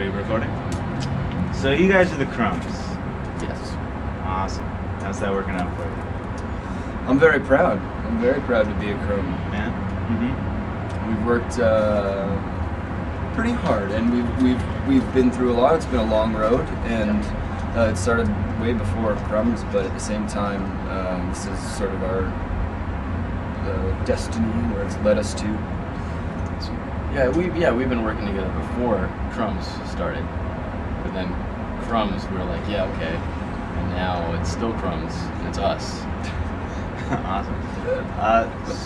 we recording? So you guys are the Crumbs. Yes. Awesome. How's that working out for you? I'm very proud. I'm very proud to be a Crumb. Yeah? Mm-hmm. We've worked pretty hard, and we've been through a lot. It's been a long road, and it started way before Crumbs, but at the same time, this is sort of our destiny, where it's led us to. We've been working together before Crumbs started, but then Crumbs, we were like, yeah, okay, and now it's still Crumbs, and it's us. Awesome.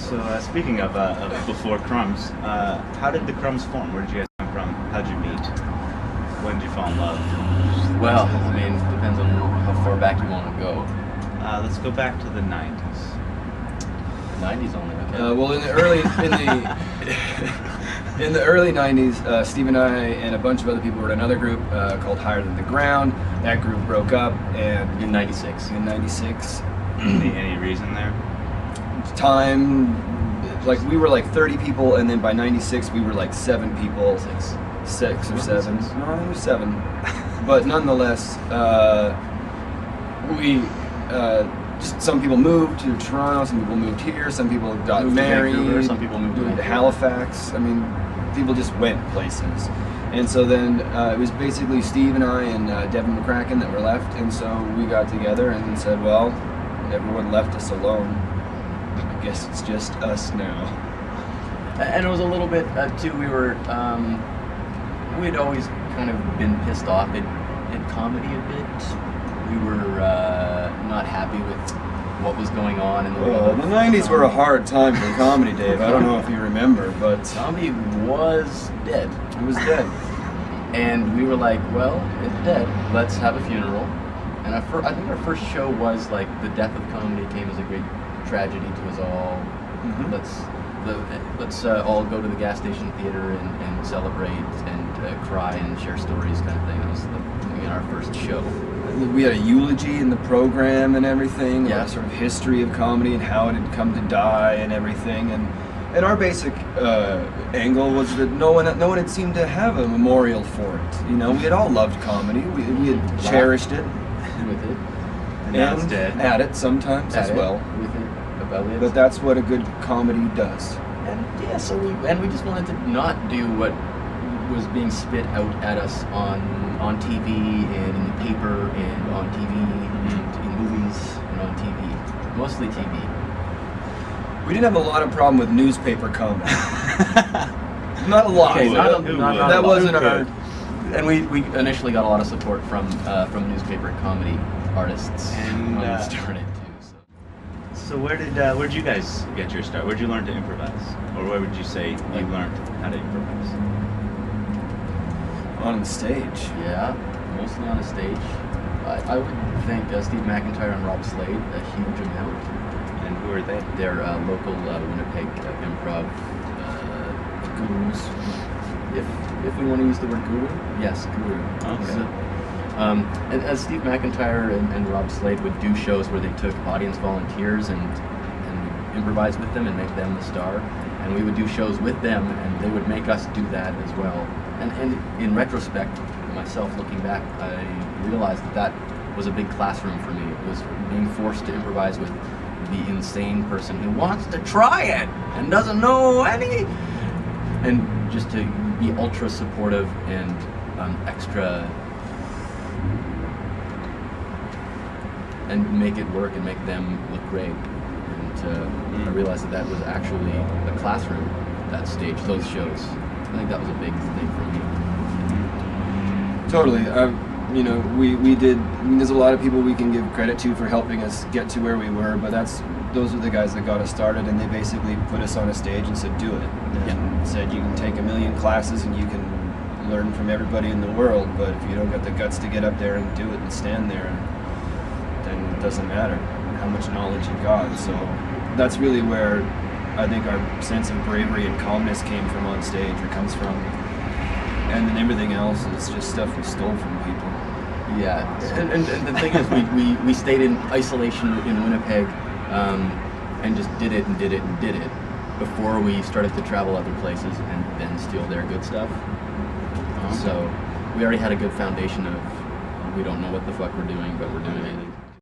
So speaking of before Crumbs, how did the Crumbs form? Where did you guys come from? How did you meet? When did you fall in love? Well, I mean, it depends on how far back you want to go. Let's go back to the 90s. 90s only, okay. Well, in the early 90s, Steve and I and a bunch of other people were in another group called Higher Than the Ground. That group broke up, and In 96. Any reason there? Time, like we were like 30 people, and then by 96 we were like 7 people. Six or seven. No, I think it was 7. But nonetheless, we just some people moved to Toronto, some people moved here, some people got married, Vancouver, some people moved to Halifax. I mean, people just went places. And so then it was basically Steve and I and Devin McCracken that were left, and so we got together and said, well, everyone left us alone. I guess it's just us now. And it was a little bit, too, we'd always kind of been pissed off at comedy a bit. We were not happy with what was going on in the world. The 90s were a hard time for comedy, Dave. I don't know if you remember, but comedy was dead. It was dead. And we were like, well, it's dead. Let's have a funeral. And I think our first show was like, the death of comedy came as a great tragedy to us all. Mm-hmm. Let's all go to the gas station theater and celebrate and cry and share stories, kind of thing. That was our first show. We had a eulogy in the program and everything, yeah. A sort of history of comedy and how it had come to die and everything. And our basic angle was that no one had seemed to have a memorial for it. You know, we had all loved comedy. We had cherished it. With it. And now it's dead. At it sometimes as well. With it, about it. But that's what a good comedy does. And yeah, so we just wanted to not do what was being spit out at us on TV and in the paper and on TV and in movies and on TV. Mostly TV. We didn't have a lot of problem with newspaper comedy. Not a lot. Okay, not that a wasn't lot. our. And we initially got a lot of support from newspaper comedy artists And, when we started too. So where'd you guys get your start? Where'd you learn to improvise? Or where would you say you learned how to improvise? On the stage. Yeah, mostly on a stage. I would think Steve McIntyre and Rob Slade a huge amount. And who are they? They're local Winnipeg improv gurus. If we want to use the word guru, yes, guru. Okay. So, and as Steve McIntyre and Rob Slade would do shows where they took audience volunteers and improvise with them and make them the star, and we would do shows with them and they would make us do that as well. And in retrospect, myself looking back, I realized that was a big classroom for me. It was being forced to improvise with the insane person who wants to try it and doesn't know any, and just to be ultra supportive and extra, and make it work and make them look great. And I realized that was actually a classroom, that stage, those shows. I think that was a big thing for me. Totally. You know, we did. I mean, there's a lot of people we can give credit to for helping us get to where we were, but those are the guys that got us started, and they basically put us on a stage and said, do it. And said, you can take a million classes and you can learn from everybody in the world, but if you don't got the guts to get up there and do it and stand there, then it doesn't matter how much knowledge you got. So that's really where I think our sense of bravery and calmness came from on stage, or comes from. And then everything else is just stuff we stole from people. Yeah, and the thing is, we stayed in isolation in Winnipeg, and just did it and did it and did it before we started to travel other places and then steal their good stuff. So we already had a good foundation of we don't know what the fuck we're doing, but we're doing it.